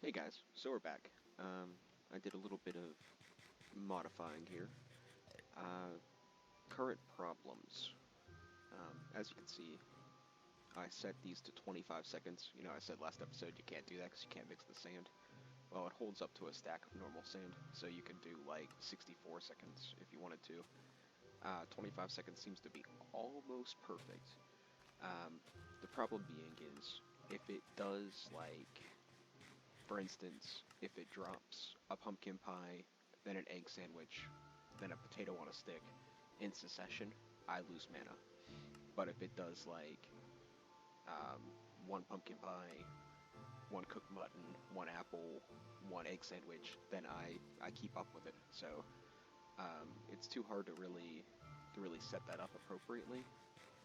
Hey guys, so we're back. I did a little bit of modifying here. Uh, Current problems. As you can see, I set these to 25 seconds. You know, I said last episode you can't do that because you can't mix the sand. Well, it holds up to a stack of normal sand, so you could do like 64 seconds if you wanted to. 25 seconds seems to be almost perfect. The problem being is if it does like for instance, if it drops a pumpkin pie, then an egg sandwich, then a potato on a stick in succession, I lose mana. But if it does like one pumpkin pie, one cooked mutton, one apple, one egg sandwich, then I keep up with it. So it's too hard to really set that up appropriately.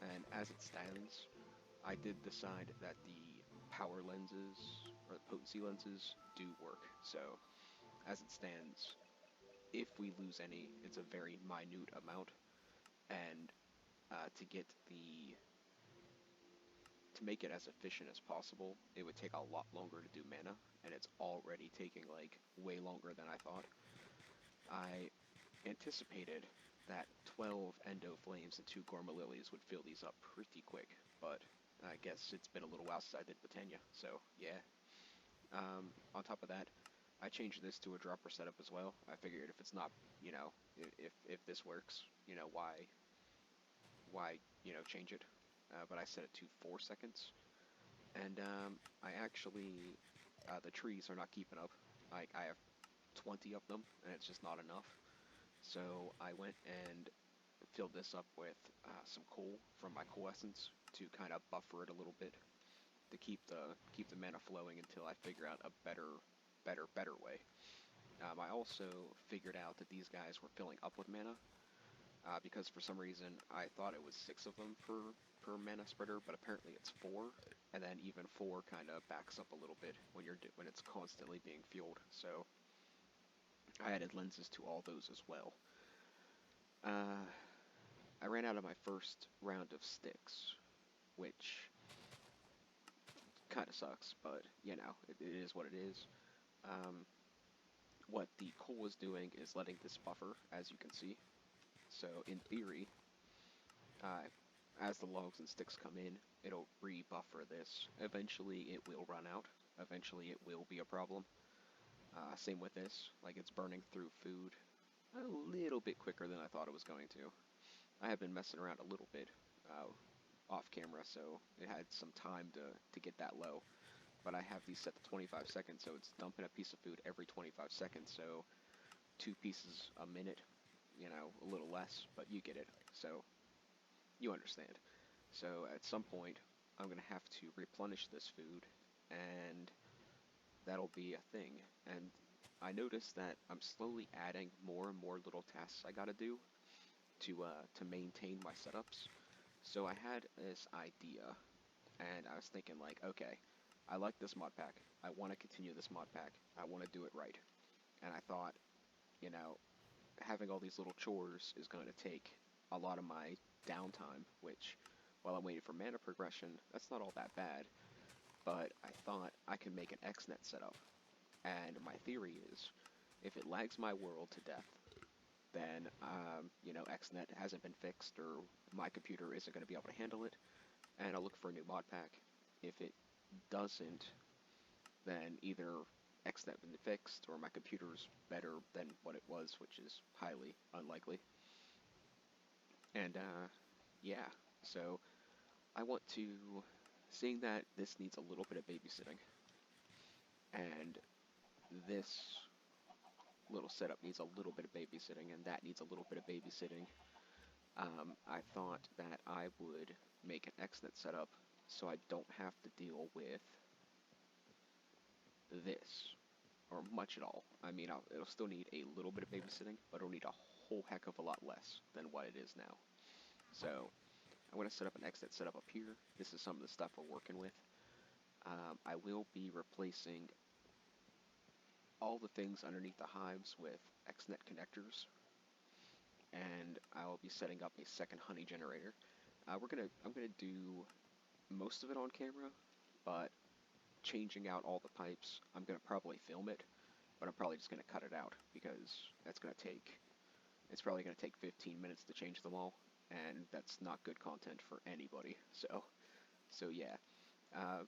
And as it stands, I did decide that the power lenses or the potency lenses do work. So as it stands, if we lose any, it's a very minute amount, and to get the to make it as efficient as possible, it would take a lot longer to do mana, and it's already taking like way longer than I thought. I anticipated that 12 Endo Flames and 2 Gorma Lilies would fill these up pretty quick, but I guess it's been a little while since I did Botania, so yeah. On top of that, I changed this to a dropper setup as well. I figured if it's not, if this works, why change it? But I set it to 4 seconds, and I actually the trees are not keeping up. I have 20 of them, and it's just not enough. So I went and filled this up with some coal from my coal essence to kind of buffer it a little bit to keep the mana flowing until I figure out a better way. I also figured out that these guys were filling up with mana because for some reason I thought it was 6 of them per mana spreader, but apparently it's 4, and then even 4 kind of backs up a little bit when it's constantly being fueled. So I added lenses to all those as well. Uh, I ran out of my first round of sticks, which kind of sucks, but it is what it is. Um, what the coal is doing is letting this buffer, as you can see. So in theory, uh, as the logs and sticks come in, it'll re-buffer this. Eventually it will run out. Eventually it will be a problem. Same with this, like it's burning through food a little bit quicker than I thought it was going to. I have been messing around a little bit uh, off camera, so it had some time to get that low. But I have these set to 25 seconds, so it's dumping a piece of food every 25 seconds, so 2 pieces a minute, a little less, but you get it. So you understand. So at some point, I'm going to have to replenish this food, and that'll be a thing. And I noticed that I'm slowly adding more and more little tasks I gotta do to maintain my setups. So I had this idea, and I was thinking like, okay, I like this mod pack. I want to continue this mod pack. I want to do it right. And I thought, you know, having all these little chores is going to take a lot of my downtime, which, while I'm waiting for mana progression, that's not all that bad. But I thought I could make an XNet setup. And my theory is, if it lags my world to death, then, XNet hasn't been fixed, or my computer isn't going to be able to handle it, and I'll look for a new mod pack. If it doesn't, then either XNet been fixed, or my computer's better than what it was, which is highly unlikely. And, yeah, so I want to, seeing that this needs a little bit of babysitting, and this little setup needs a little bit of babysitting, and that needs a little bit of babysitting, I thought that I would make an XNet setup so I don't have to deal with this, or much at all. I mean, it'll still need a little bit of babysitting, but it'll need a whole heck of a lot less than what it is now. So, I'm going to set up an XNet setup up here. This is some of the stuff we're working with. I will be replacing all the things underneath the hives with XNet connectors, and I will be setting up a second honey generator. I'm gonna do most of it on camera, but changing out all the pipes. I'm gonna probably film it, but I'm probably just gonna cut it out because it's probably gonna take 15 minutes to change them all, and that's not good content for anybody. So yeah. Uh,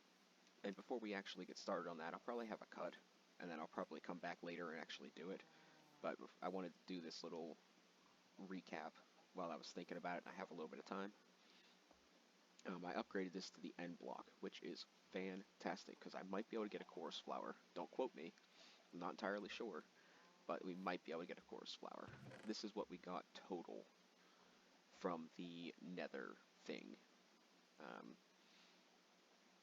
and before we actually get started on that, I'll probably have a cut, and then I'll probably come back later and actually do it. But I wanted to do this little recap while I was thinking about it, and I have a little bit of time. I upgraded this to the end block, which is fantastic because I might be able to get a chorus flower. Don't quote me, I'm not entirely sure, but we might be able to get a chorus flower. This is what we got total from the nether thing. Um,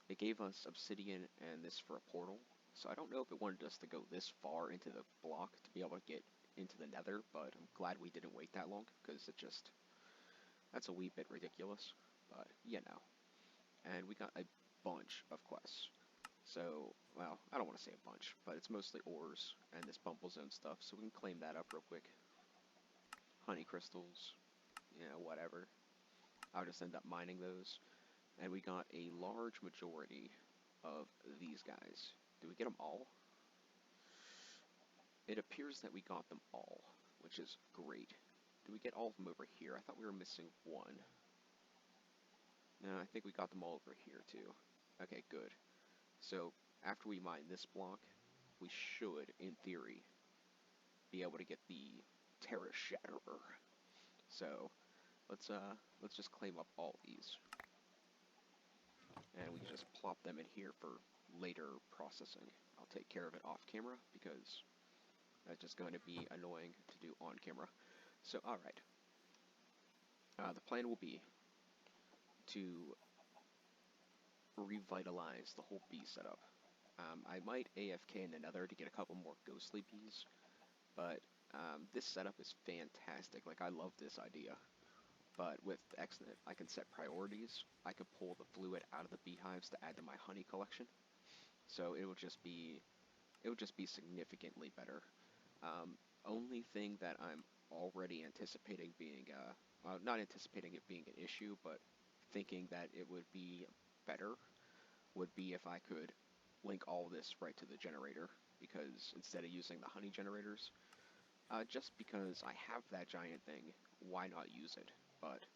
it gave us obsidian and this for a portal, so I don't know if it wanted us to go this far into the block to be able to get into the nether, but I'm glad we didn't wait that long because that's a wee bit ridiculous, but you know. And we got a bunch of quests. So, well, I don't want to say a bunch, but it's mostly ores and this Bumble Zone stuff, so we can claim that up real quick. Honey crystals, yeah, whatever. I'll just end up mining those. And we got a large majority of these guys. Did we get them all? It appears that we got them all, which is great. Did we get all of them over here? I thought we were missing one. No, I think we got them all over here too. Okay, good. So, after we mine this block, we should, in theory, be able to get the Terra Shatterer. So, let's just claim up all these. And we can just plop them in here for later processing. I'll take care of it off camera because that's just going to be annoying to do on camera. So, alright. The plan will be to revitalize the whole bee setup. I might AFK in the nether to get a couple more ghostly bees, but this setup is fantastic. Like, I love this idea. But with XNet, I can set priorities. I can pull the fluid out of the beehives to add to my honey collection. So it would just be significantly better. Only thing that I'm already anticipating being, not anticipating it being an issue, but thinking that it would be better would be if I could link all this right to the generator, because instead of using the honey generators, just because I have that giant thing, why not use it? But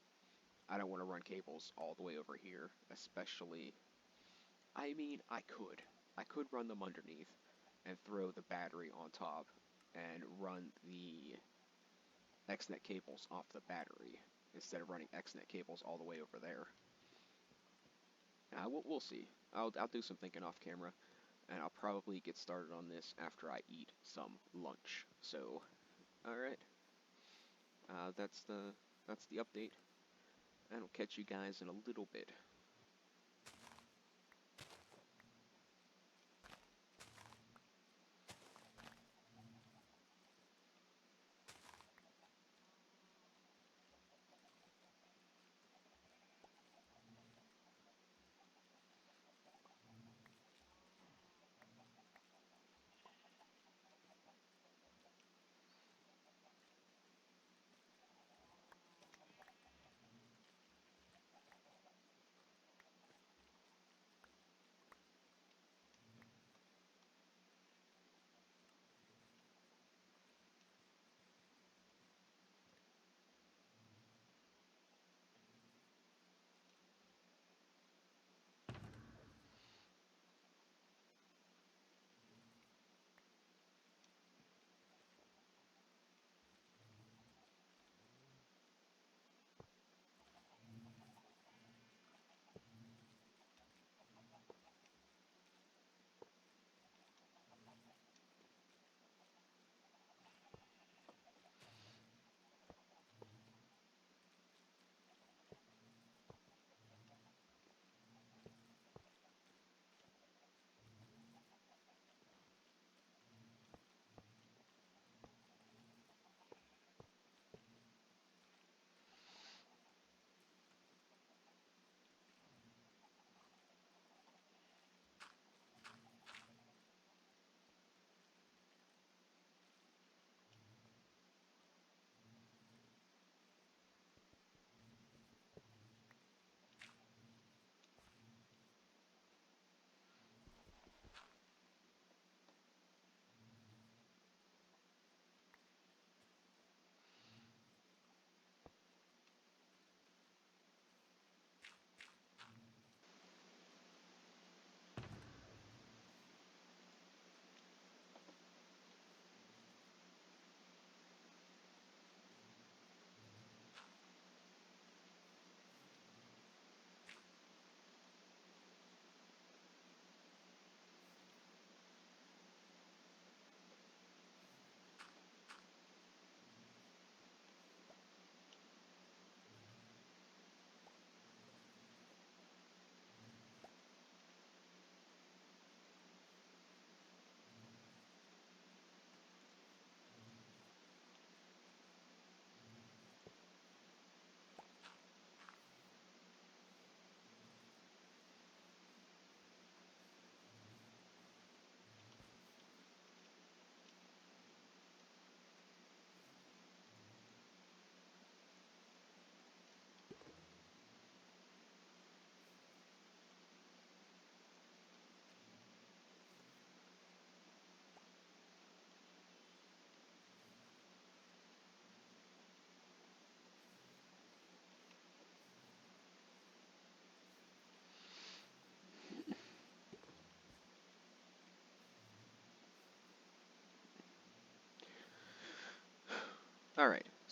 I don't want to run cables all the way over here, especially, I mean, I could. I could run them underneath and throw the battery on top and run the XNet cables off the battery instead of running XNet cables all the way over there. We'll see. I'll do some thinking off camera, and I'll probably get started on this after I eat some lunch. So, alright. That's the update, and I'll catch you guys in a little bit.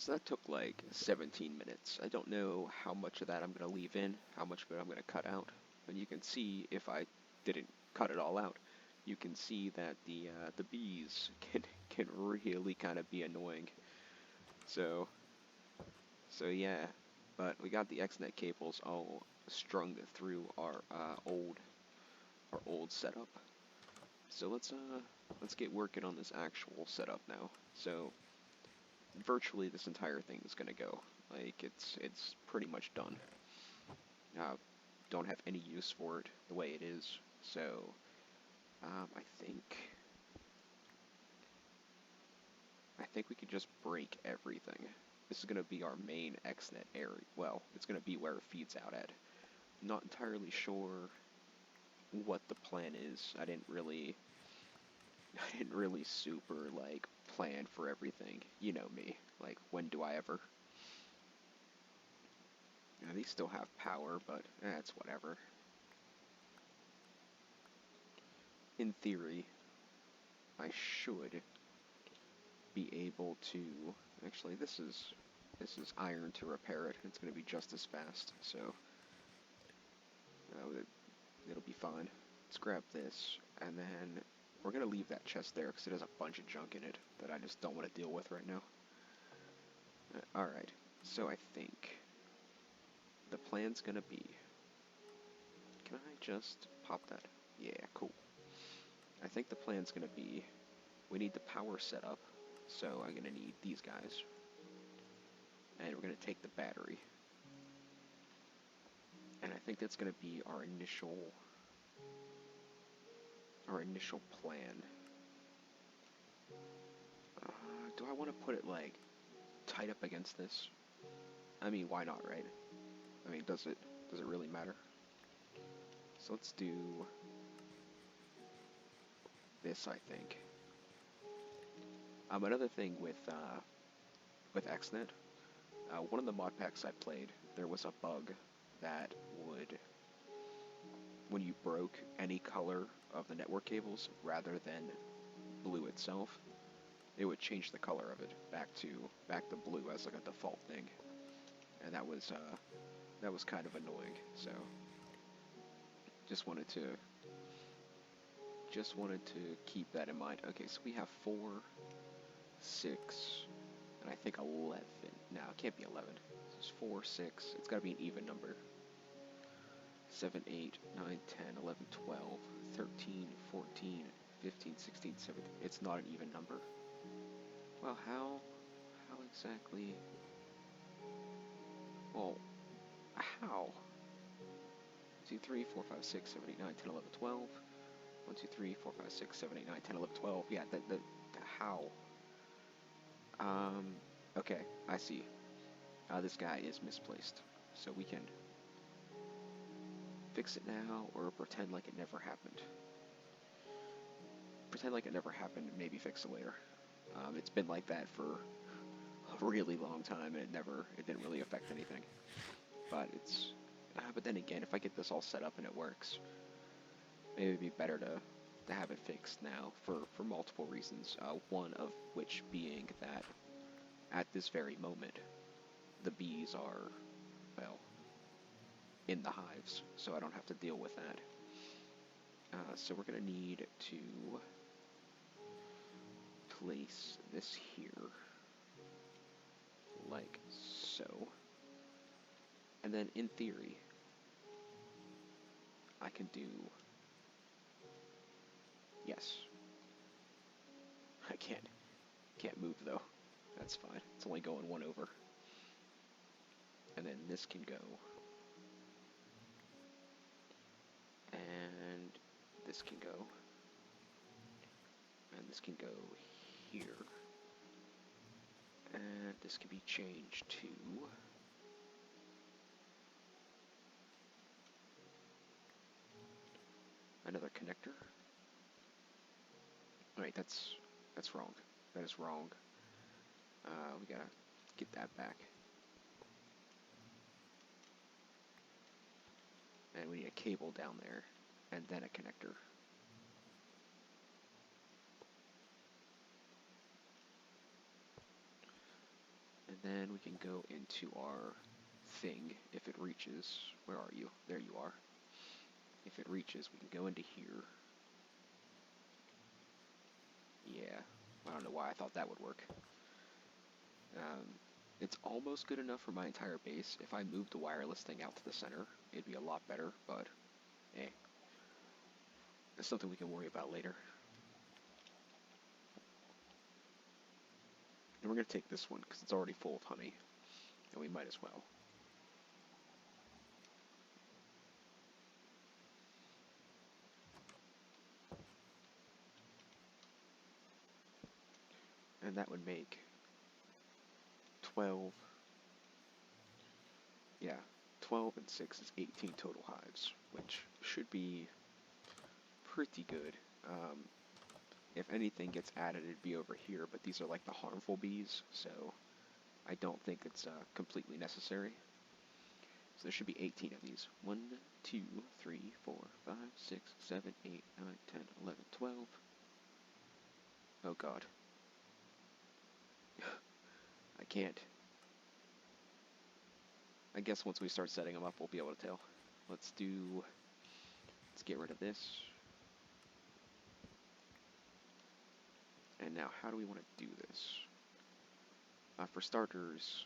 So that took like 17 minutes. I don't know how much of that I'm going to leave in, how much of it I'm going to cut out. But you can see if I didn't cut it all out, you can see that the bees can really kind of be annoying. So yeah, but we got the XNet cables all strung through our old setup. So let's get working on this actual setup now. So virtually this entire thing is gonna go. Like it's pretty much done. Don't have any use for it the way it is. So I think we could just break everything. This is gonna be our main XNet area. Well, it's gonna be where it feeds out at. Not entirely sure what the plan is. I didn't really super like plan for everything. You know me. Like when do I ever? These still have power, but it's whatever. In theory, I should be able to. Actually, this is iron to repair it. It's going to be just as fast, so it'll be fine. Let's grab this, and then we're going to leave that chest there because it has a bunch of junk in it that I just don't want to deal with right now. Alright, so I think the plan's going to be... Can I just pop that? Yeah, cool. I think the plan's going to be... We need the power set up, so I'm going to need these guys. And we're going to take the battery. And I think that's going to be our initial plan. Do I want to put it like tight up against this? I mean, why not, right? I mean, does it really matter? So let's do this, I think. Another thing with XNet, one of the mod packs I played, there was a bug that would, when you broke any color of the network cables rather than blue itself, it would change the color of it back to blue as like a default thing, and that was kind of annoying. So just wanted to keep that in mind. Okay, so we have 4, 6, and I think 11. No, it can't be 11. It's 4, 6. It's got to be an even number. 7, 8, 9, 10, 11, 12, 13, 14, 15, 16, 17. It's not an even number. Well, how exactly? Well, how? 2, 3, 4, 5, 6, 7, 8, 9, 10, 11, 12. 1, 2, 3, 4, 5, 6, 7, 8, 9, 10, 11, 12. Yeah, the how? Okay, I see. This guy is misplaced. So we can fix it now or pretend like it never happened. Pretend like it never happened and maybe fix it later. It's been like that for a really long time and it didn't really affect anything. But but then again, if I get this all set up and it works, maybe it'd be better to have it fixed now for multiple reasons. One of which being that at this very moment, the bees are, well, in the hives, so I don't have to deal with that. So we're going to need to place this here, like so. And then in theory, I can do... Yes. I can't move though. That's fine. It's only going 1 over. And then this can go. And this can go. And this can go here. And this can be changed to... another connector. Wait, that's wrong. That is wrong. We gotta get that back. And we need a cable down there, and then a connector. And then we can go into our thing if it reaches. Where are you? There you are. If it reaches, we can go into here. Yeah, I don't know why I thought that would work. It's almost good enough for my entire base. If I moved the wireless thing out to the center, it'd be a lot better, but hey, that's something we can worry about later. And we're going to take this one because it's already full of honey, and we might as well. And that would make 12. Yeah, 12 and 6 is 18 total hives, which should be pretty good. If anything gets added, it'd be over here, but these are like the harmful bees, so I don't think it's completely necessary. So there should be 18 of these. 1, 2, 3, 4, 5, 6, 7, 8, 9, 10, 11, 12. Oh god. I can't. I guess once we start setting them up, we'll be able to tell. Let's get rid of this. And now, how do we want to do this? For starters,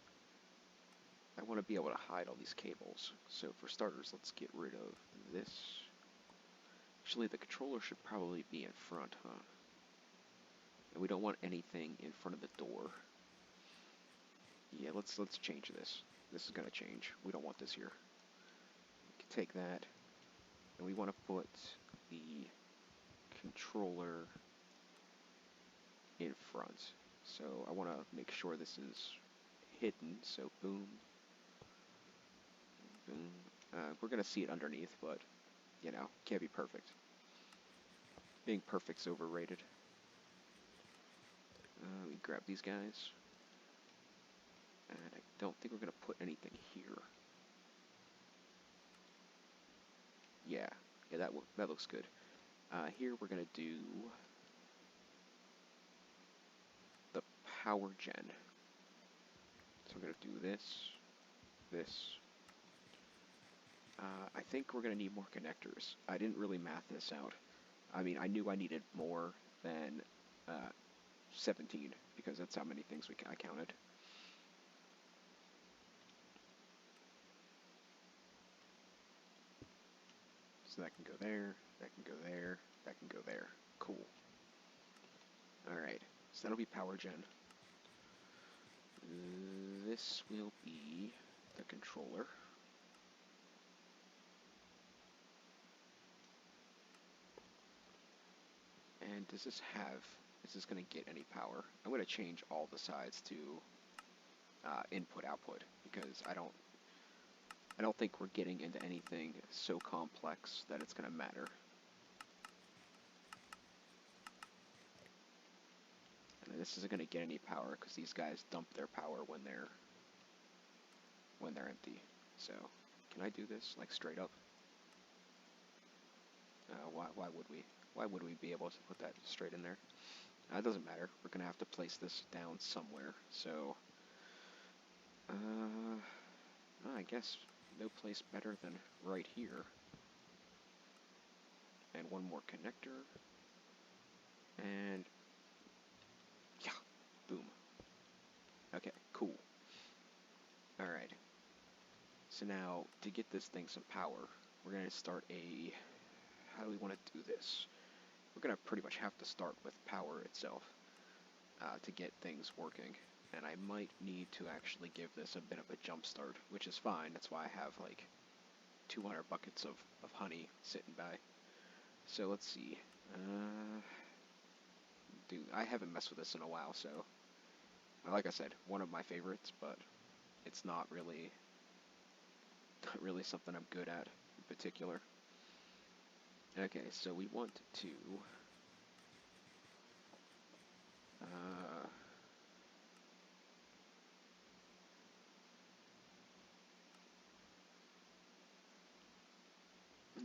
I want to be able to hide all these cables. So for starters, let's get rid of this. Actually, the controller should probably be in front, huh? And we don't want anything in front of the door. Yeah, let's change this. This is going to change. We don't want this here. We can take that, and we want to put the controller in front. So I want to make sure this is hidden. So boom, boom. We're going to see it underneath, but, you know, can't be perfect. Being perfect's overrated. We grab these guys. And I don't think we're going to put anything here. Yeah, that looks good. Here we're going to do the power gen. So we're going to do this, this. I think we're going to need more connectors. I didn't really math this out. I mean, I knew I needed more than 17 because that's how many things I counted. So that can go there, that can go there, that can go there. Cool. Alright, so that'll be power gen. This will be the controller. And is this going to get any power? I'm going to change all the sides to input-output because I don't think we're getting into anything so complex that it's going to matter. And this isn't going to get any power because these guys dump their power when they're empty. So, can I do this like straight up? Why would we? Why would we be able to put that straight in there? It doesn't matter. We're going to have to place this down somewhere. So, I guess no place better than right here. And one more connector. And, yeah, boom. Okay, cool. Alright. So now, to get this thing some power, we're going to start how do we want to do this? We're going to pretty much have to start with power itself to get things working. And I might need to actually give this a bit of a jump start, which is fine. That's why I have like 200 buckets of honey sitting by. So let's see. Dude, I haven't messed with this in a while, so like I said, one of my favorites, but it's not really something I'm good at in particular. Okay, so we want to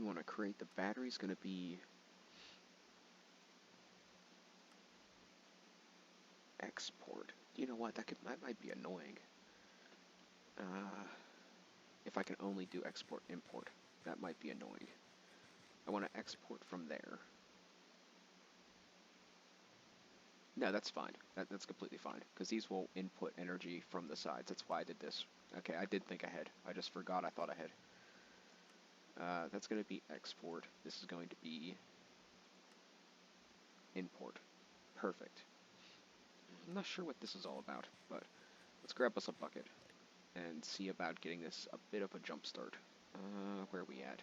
we want to create the battery's going to be export. You know what? That might be annoying. Uh, if I can only do export import, that might be annoying. I want to export from there. No, that's fine. That's completely fine, because these will input energy from the sides. That's why I did this. Okay, I did think ahead. I just forgot I thought ahead. That's going to be export. This is going to be import. Perfect. I'm not sure what this is all about, but let's grab us a bucket and see about getting this a bit of a jump start. Where are we at?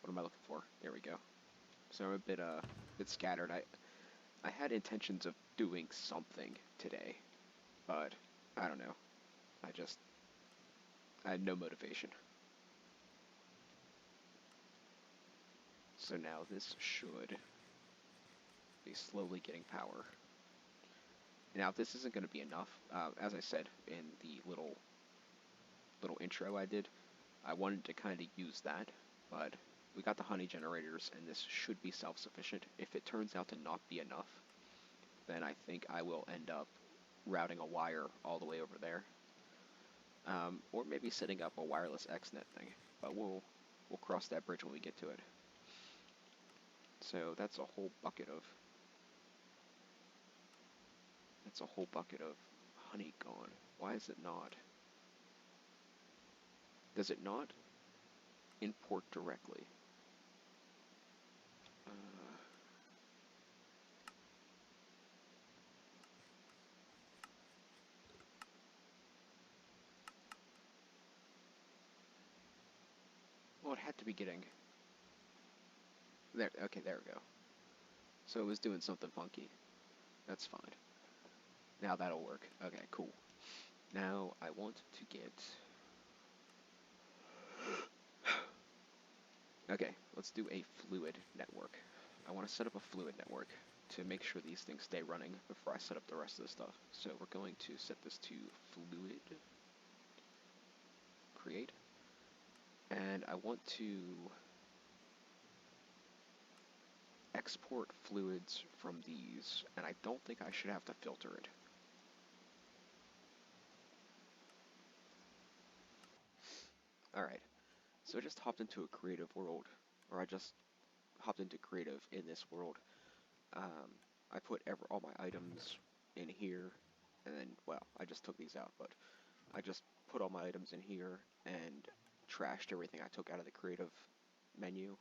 What am I looking for? There we go. So I'm a bit scattered. I had intentions of doing something today, but I don't know. I had no motivation. So now this should be slowly getting power. Now this isn't going to be enough. As I said in the little intro I did, I wanted to kind of use that, but we got the honey generators, and this should be self-sufficient. If it turns out to not be enough, then I think I will end up routing a wire all the way over there, or maybe setting up a wireless XNet thing. But we'll cross that bridge when we get to it. So that's a whole bucket of honey gone. Why is it not? Does it not import directly? Uh, well, it had to be getting there. Okay, there we go. So it was doing something funky. That's fine. Now that'll work. Okay, cool. Now I want to get... Okay, let's do a fluid network. I want to set up a fluid network to make sure these things stay running before I set up the rest of the stuff. So we're going to set this to fluid, create, and I want to export fluids from these, and I don't think I should have to filter it. Alright, so I just hopped into a creative world, or I just hopped into creative in this world. I put all my items in here, and then, well, I just took these out, but I just put all my items in here and trashed everything I took out of the creative menu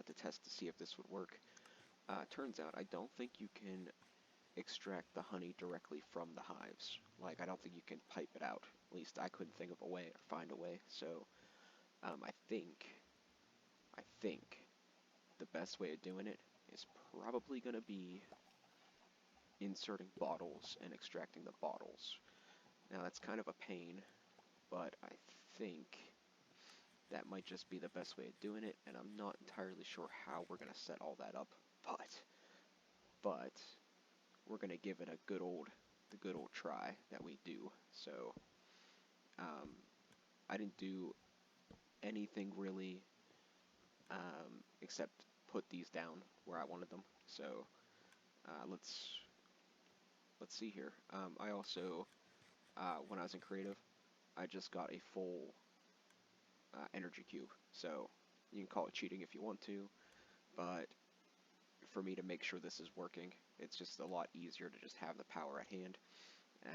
to test to see if this would work. Turns out I don't think you can extract the honey directly from the hives. Like, I don't think you can pipe it out. At least I couldn't think of a way or find a way. So I think the best way of doing it is probably going to be inserting bottles and extracting the bottles. Now that's kind of a pain, but I think that might just be the best way of doing it, and I'm not entirely sure how we're going to set all that up, but we're going to give it the good old try that we do. So um, I didn't do anything really except put these down where I wanted them. So let's see here. I also when I was in creative, I just got a full energy cube. So you can call it cheating if you want to, but for me to make sure this is working, it's just a lot easier to just have the power at hand.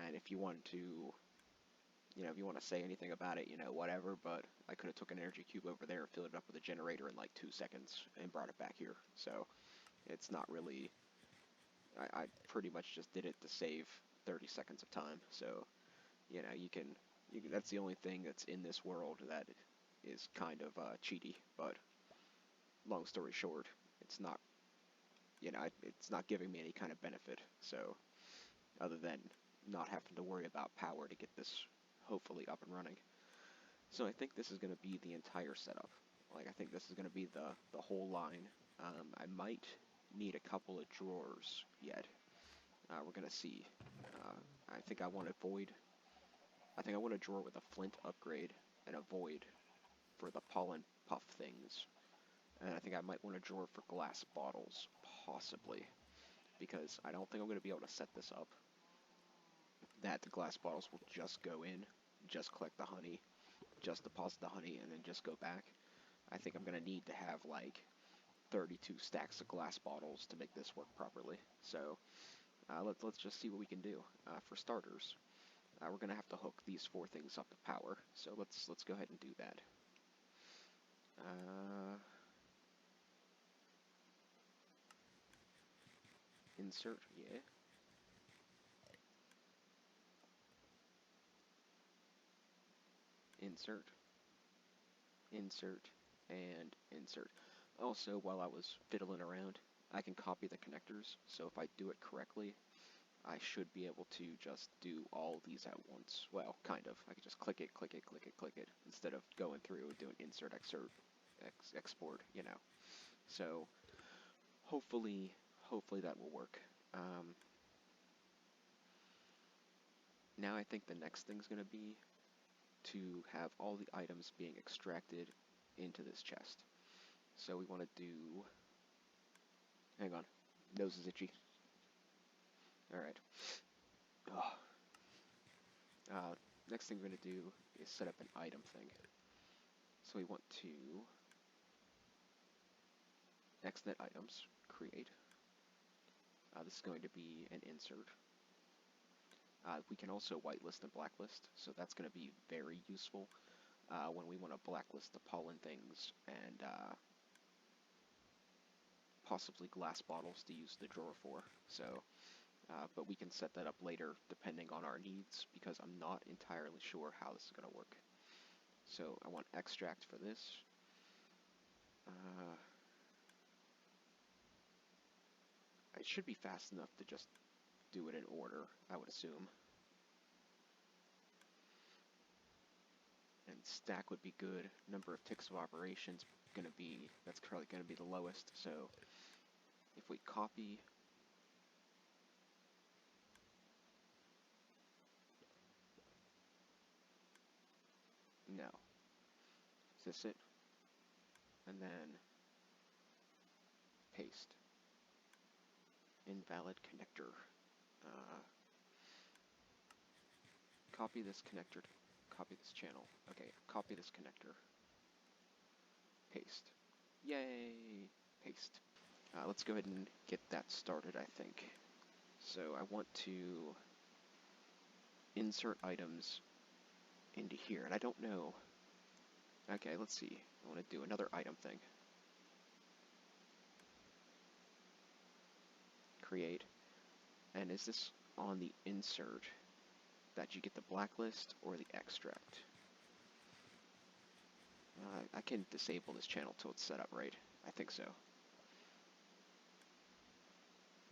And if you want to, if you want to say anything about it, whatever, but I could have took an energy cube over there, filled it up with a generator in like 2 seconds, and brought it back here. So it's not really, I pretty much just did it to save 30 seconds of time. So, you can, that's the only thing that's in this world that is kind of cheaty, but long story short, it's not, it's not giving me any kind of benefit. So, other than not having to worry about power to get this hopefully up and running. So I think this is going to be the entire setup. Like, I think this is going to be the whole line. I might need a couple of drawers yet. We're going to see. I think I want a void. I think I want a drawer with a flint upgrade and a void for the pollen puff things. And I think I might want a drawer for glass bottles, possibly, because I don't think I'm going to be able to set this up that the glass bottles will just go in, just collect the honey, just deposit the honey, and then just go back. I think I'm going to need to have like 32 stacks of glass bottles to make this work properly. So let's just see what we can do. For starters, we're going to have to hook these 4 things up to power. So let's go ahead and do that. Insert, yeah. Insert, insert, and insert. Also, while I was fiddling around, I can copy the connectors, so if I do it correctly, I should be able to just do all these at once. Well, kind of. I can just click it, click it, click it, click it, instead of going through and doing insert, exert, export, you know. So, hopefully that will work. Now I think the next thing's going to be to have all the items being extracted into this chest. So we want to do... Hang on. Nose is itchy. Alright. Next thing we're going to do is set up an item thing. So we want to XNet items, create. This is going to be an insert. We can also whitelist and blacklist, so that's going to be very useful when we want to blacklist the pollen things and possibly glass bottles to use the drawer for. So, but we can set that up later depending on our needs, because I'm not entirely sure how this is going to work. So I want extract for this. It should be fast enough to just do it in order, I would assume. And stack would be good. Number of ticks of operations that's probably gonna be the lowest. So if we copy no. Is this it? And then paste. Invalid connector. Copy this connector. Copy this channel. Okay, copy this connector. Paste. Yay! Paste. Let's go ahead and get that started, I think. So I want to insert items into here, and I don't know. Okay, let's see. I want to do another item thing. Create. And is this on the insert that you get the blacklist or the extract? I can disable this channel till it's set up, right? I think so.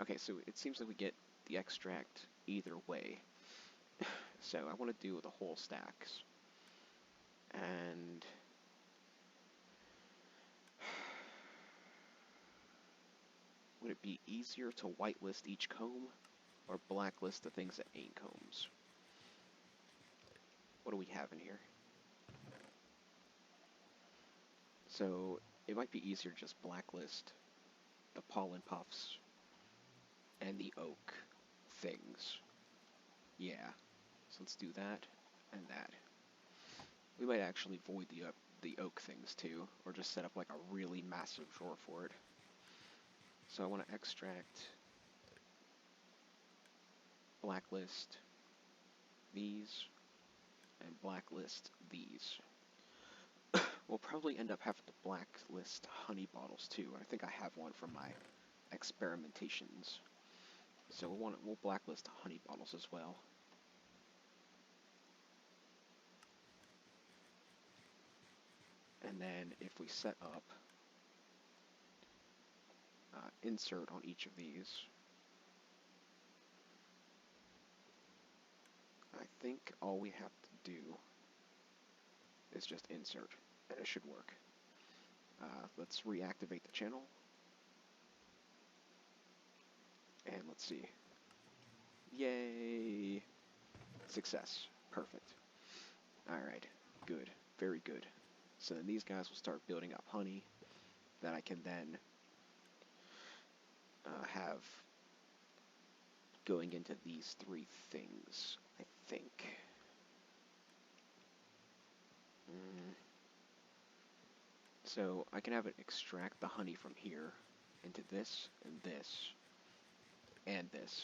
Okay, so it seems like we get the extract either way. So I want to do the whole stacks. And would it be easier to whitelist each comb or blacklist the things that ain't combs? What do we have in here? So it might be easier to just blacklist the pollen puffs and the oak things. Yeah, so let's do that and that. We might actually void the oak things too, or just set up like a really massive drawer for it. So I want to extract, blacklist these, and blacklist these. We'll probably end up having to blacklist honey bottles too. I think I have one from my experimentations. So we'll blacklist honey bottles as well. And then if we set up insert on each of these, I think all we have to do is just insert, and it should work. Let's reactivate the channel, and let's see. Yay! Success. Perfect. Alright, good. Very good. So then these guys will start building up honey that I can then have going into these three things, I think. So I can have it extract the honey from here into this, and this, and this.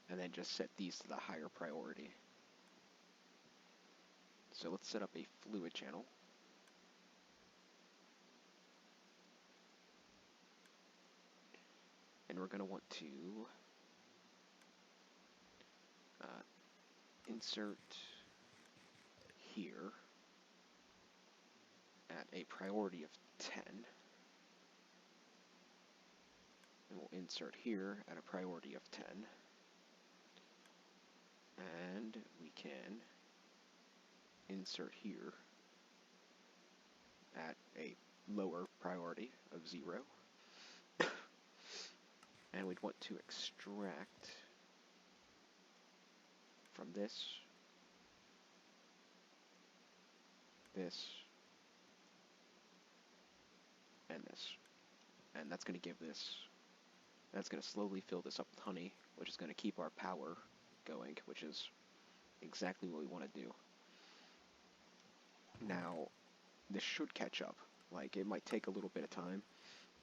And then just set these to the higher priority. So let's set up a fluid channel. And we're going to want to insert here at a priority of 10. And we'll insert here at a priority of 10. And we can insert here at a lower priority of 0. And we'd want to extract from this, this, and this. And that's going to give this, that's going to slowly fill this up with honey, which is going to keep our power going, which is exactly what we want to do. Now, this should catch up. Like, it might take a little bit of time,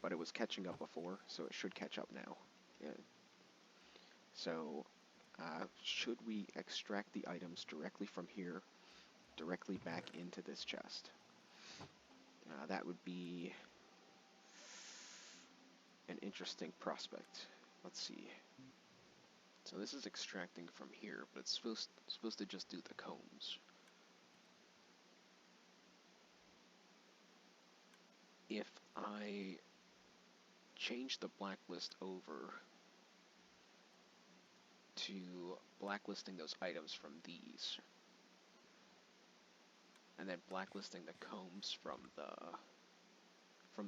but it was catching up before, so it should catch up now. Yeah. So, should we extract the items directly from here, directly back into this chest? That would be an interesting prospect. Let's see. So this is extracting from here, but it's supposed to just do the combs. If I change the blacklist over to blacklisting those items from these, and then blacklisting the combs from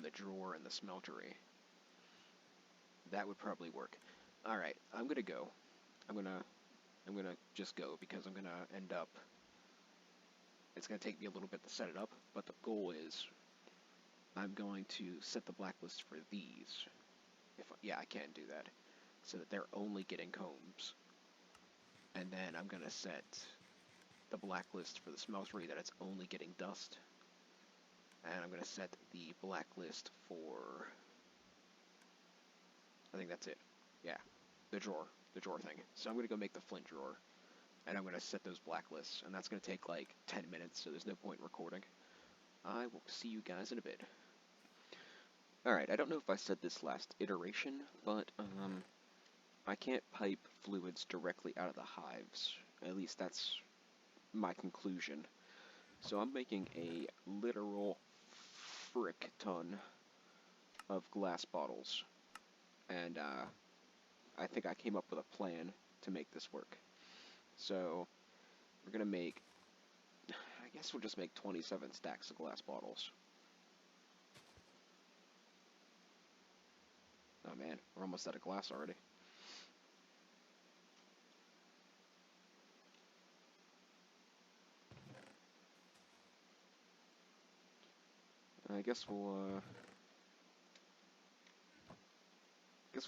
the drawer and the smeltery, that would probably work. All right, I'm gonna go. I'm gonna just go because I'm gonna end up. It's gonna take me a little bit to set it up, but the goal is I'm going to set the blacklist for these. Yeah, I can do that, so that they're only getting combs. And then I'm gonna set the blacklist for the smeltery that it's only getting dust. And I'm gonna set the blacklist for, I think that's it. Yeah, the drawer thing. So I'm gonna go make the flint drawer, and I'm gonna set those blacklists, and that's gonna take like 10 minutes, so there's no point in recording. I will see you guys in a bit. Alright, I don't know if I said this last iteration, but I can't pipe fluids directly out of the hives. At least that's my conclusion. So I'm making a literal frick ton of glass bottles. And I think I came up with a plan to make this work. So we're going to make, I guess we'll just make 27 stacks of glass bottles. Oh man, we're almost out of glass already. I guess we'll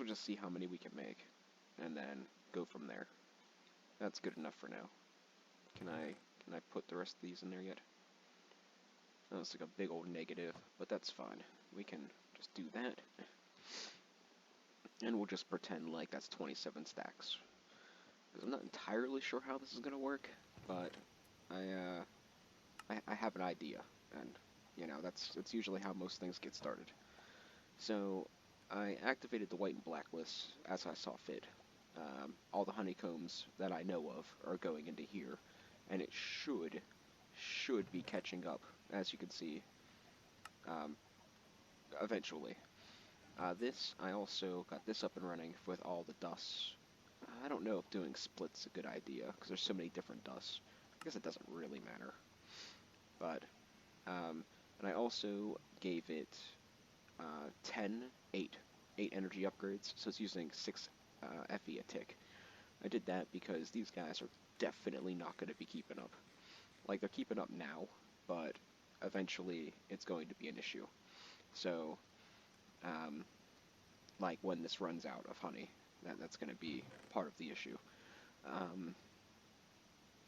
just see how many we can make, and then go from there. That's good enough for now. Can I put the rest of these in there yet? Oh, it's like a big old negative, but that's fine. We can just do that. And we'll just pretend like that's 27 stacks. Because I'm not entirely sure how this is going to work, but I have an idea. And, you know, that's usually how most things get started. So, I activated the white and black lists as I saw fit. All the honeycombs that I know of are going into here, and it should be catching up, as you can see, eventually. I also got this up and running with all the dusts. I don't know if doing split's a good idea, because there's so many different dusts. I guess it doesn't really matter. But, and I also gave it 8 energy upgrades, so it's using 6 FE a tick. I did that because these guys are definitely not going to be keeping up. Like, they're keeping up now, but eventually it's going to be an issue. So, like when this runs out of honey. That's going to be part of the issue. I'm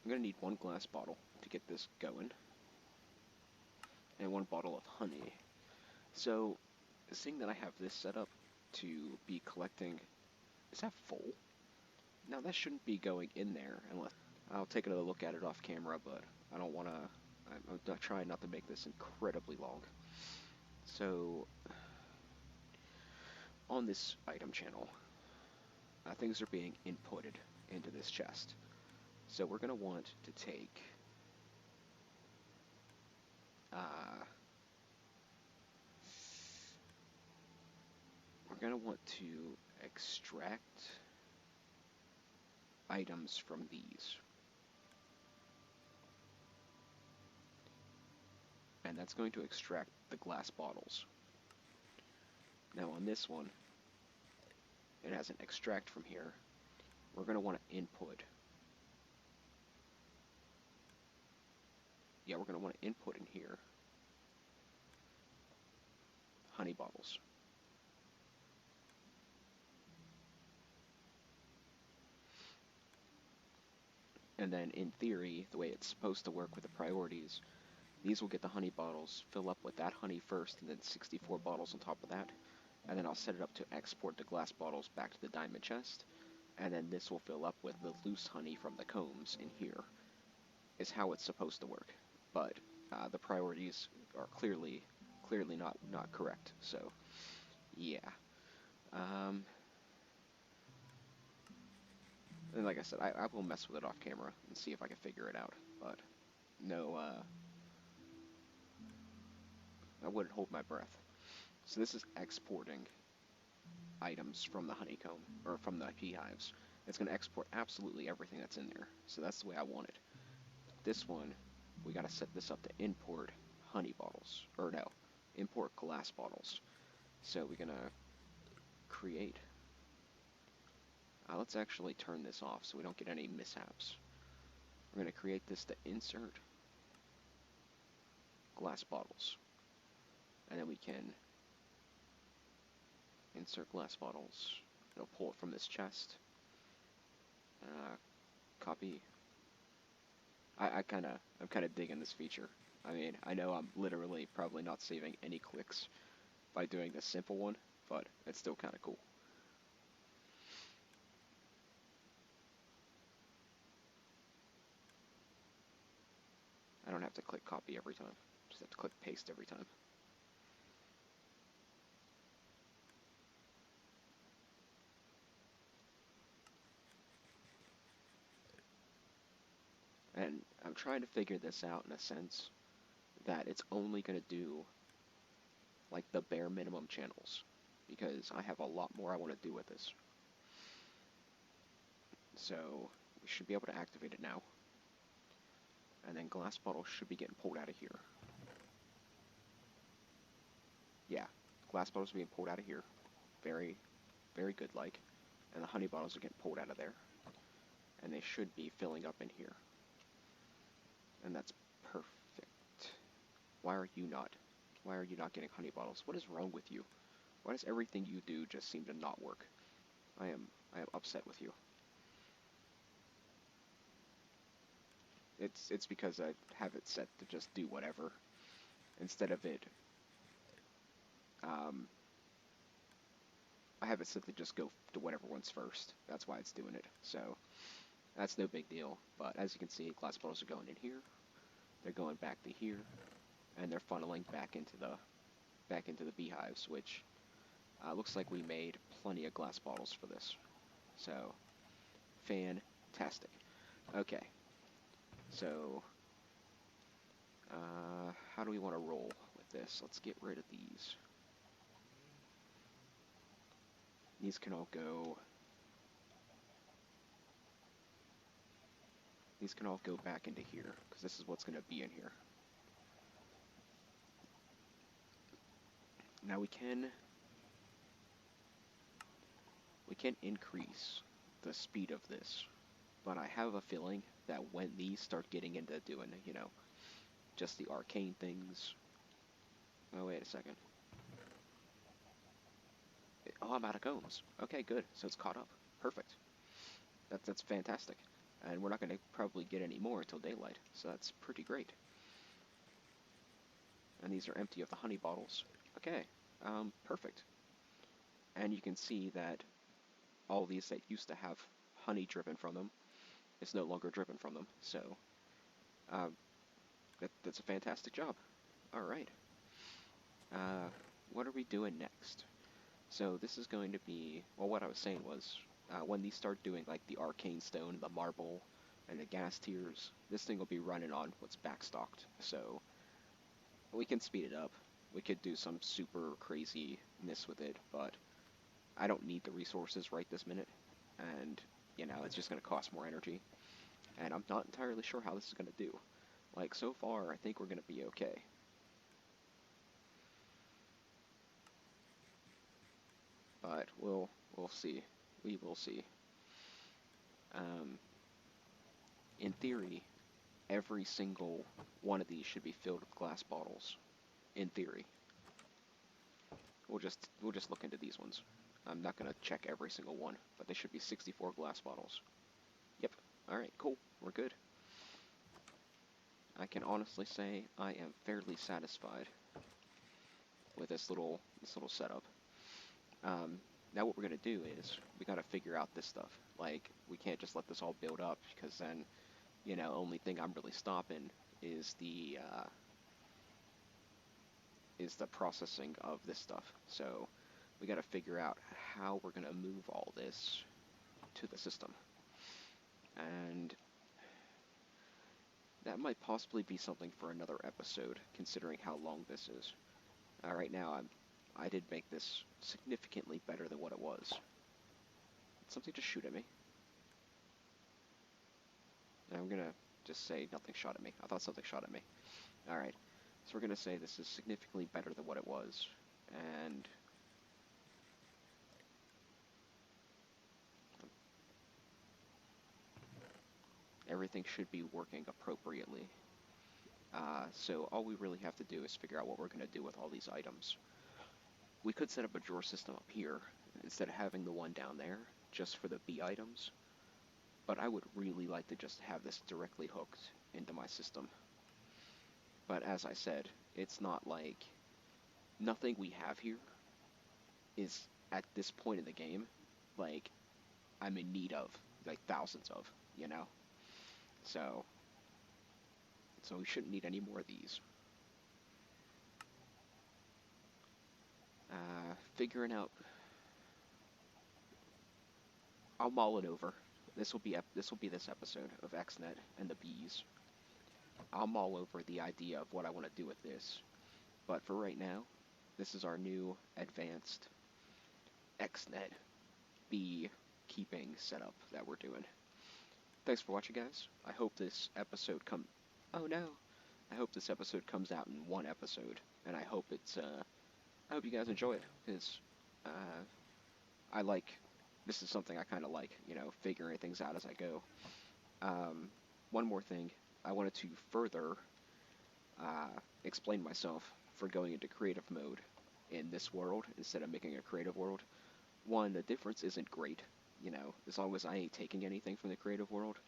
going to need 1 glass bottle to get this going, and 1 bottle of honey. So, seeing that I have this set up to be collecting, is that full? Now that shouldn't be going in there unless, I'll take another look at it off camera, but I don't want to, I'm trying not to make this incredibly long. So, on this item channel, things are being inputted into this chest. So we're going to want to take we're going to want to extract items from these. And that's going to extract the glass bottles. Now on this one, it has an extract from here. We're going to want to input. Yeah, we're going to want to input in here honey bottles. And then in theory, the way it's supposed to work with the priorities, these will get the honey bottles, fill up with that honey first, and then 64 bottles on top of that. And then I'll set it up to export the glass bottles back to the diamond chest. And then this will fill up with the loose honey from the combs in here, is how it's supposed to work. But the priorities are clearly not correct. So, yeah. And like I said, I will mess with it off camera and see if I can figure it out. But no, I wouldn't hold my breath. So this is exporting items from the honeycomb, or from the beehives. It's going to export absolutely everything that's in there. So that's the way I want it. This one, we got to set this up to import honey bottles. Or no, import glass bottles. So we're going to create. Let's actually turn this off so we don't get any mishaps. We're going to create this to insert glass bottles. And then we can insert glass bottles. It'll pull it from this chest. Copy. I'm kind of digging this feature. I mean, I know I'm literally probably not saving any clicks by doing this simple one, but it's still kind of cool. I don't have to click copy every time. Just have to click paste every time. And I'm trying to figure this out in a sense that it's only going to do like the bare minimum channels, because I have a lot more I want to do with this. So we should be able to activate it now. And then glass bottles should be getting pulled out of here. Yeah, glass bottles are being pulled out of here. Very, very good like. And the honey bottles are getting pulled out of there. And they should be filling up in here. And that's perfect. Why are you not? Why are you not getting honey bottles? What is wrong with you? Why does everything you do just seem to not work? I am upset with you. It's because I have it set to just do whatever, instead of it, I have it set to just go to whatever one's first. That's why it's doing it. So, that's no big deal. But as you can see, glass bottles are going in here, they're going back to here, and they're funneling back into the beehives, which looks like we made plenty of glass bottles for this. So, fantastic. Okay. So, how do we want to roll with this? Let's get rid of these. These can all go. These can all go back into here, because this is what's going to be in here. Now we can increase the speed of this, but I have a feeling that when these start getting into doing, you know, just the arcane things. Oh, wait a second. Oh, I'm out of combs. Okay, good. So it's caught up. Perfect. That's fantastic. And we're not going to probably get any more until daylight, so that's pretty great. And these are empty of the honey bottles. Okay, perfect. And you can see that all these that used to have honey driven from them is no longer driven from them. So um, that's a fantastic job. All right. Uh, what are we doing next? So this is going to be, well, what I was saying was, when these start doing like the arcane stone, the marble, and the gas tiers, this thing will be running on what's backstocked. So we can speed it up. We could do some super craziness with it, but I don't need the resources right this minute. And, you know, it's just going to cost more energy. And I'm not entirely sure how this is going to do. Like, so far, I think we're going to be okay. But we'll see. We will see. In theory, every single one of these should be filled with glass bottles. In theory. We'll just look into these ones. I'm not gonna check every single one, but they should be 64 glass bottles. Yep. Alright, cool. We're good. I can honestly say I am fairly satisfied with this little setup. Now what we're gonna do is we gotta figure out this stuff. Like, we can't just let this all build up, because then, you know, only thing I'm really stopping is the processing of this stuff. So we got to figure out how we're going to move all this to the system. And that might possibly be something for another episode, considering how long this is. Right now, I did make this significantly better than what it was. Did something just shoot at me? And I'm going to just say nothing shot at me. I thought something shot at me. Alright, so we're going to say this is significantly better than what it was. And everything should be working appropriately. So all we really have to do is figure out what we're going to do with all these items. We could set up a drawer system up here, instead of having the one down there, just for the B items. But I would really like to just have this directly hooked into my system. But as I said, it's not like, nothing we have here is, at this point in the game, like, I'm in need of, like, thousands of, you know? So we shouldn't need any more of these. Figuring out, I'll mull it over. This will be this episode of XNet and the bees. I'll mull over the idea of what I want to do with this. But for right now, this is our new advanced XNet bee keeping setup that we're doing. Thanks for watching, guys. I hope this episode Oh no! I hope this episode comes out in one episode, and I hope I hope you guys enjoy it, because this is something I kind of like, you know, figuring things out as I go. One more thing, I wanted to further explain myself for going into creative mode in this world instead of making a creative world. One, the difference isn't great, you know, as long as I ain't taking anything from the creative world.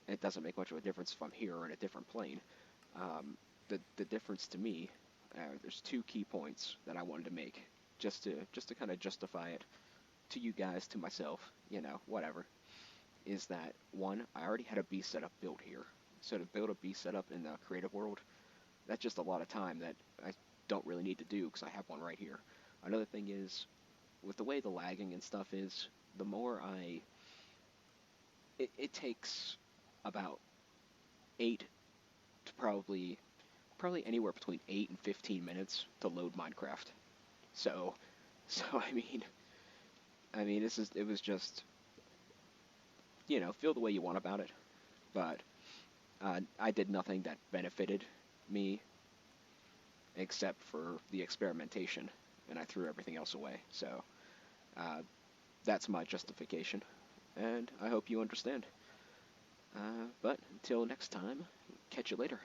It doesn't make much of a difference if I'm here or in a different plane. The difference to me, there's two key points that I wanted to make, just to kind of justify it to you guys, to myself, you know, whatever, is that, one, I already had a B setup built here. So to build a B setup in the creative world, that's just a lot of time that I don't really need to do because I have one right here. Another thing is, with the way the lagging and stuff is, the more it takes about 8 to probably anywhere between 8 and 15 minutes to load Minecraft. So I mean, it was just, you know, feel the way you want about it, but I did nothing that benefited me except for the experimentation, and I threw everything else away. So that's my justification, and I hope you understand. But until next time, catch you later.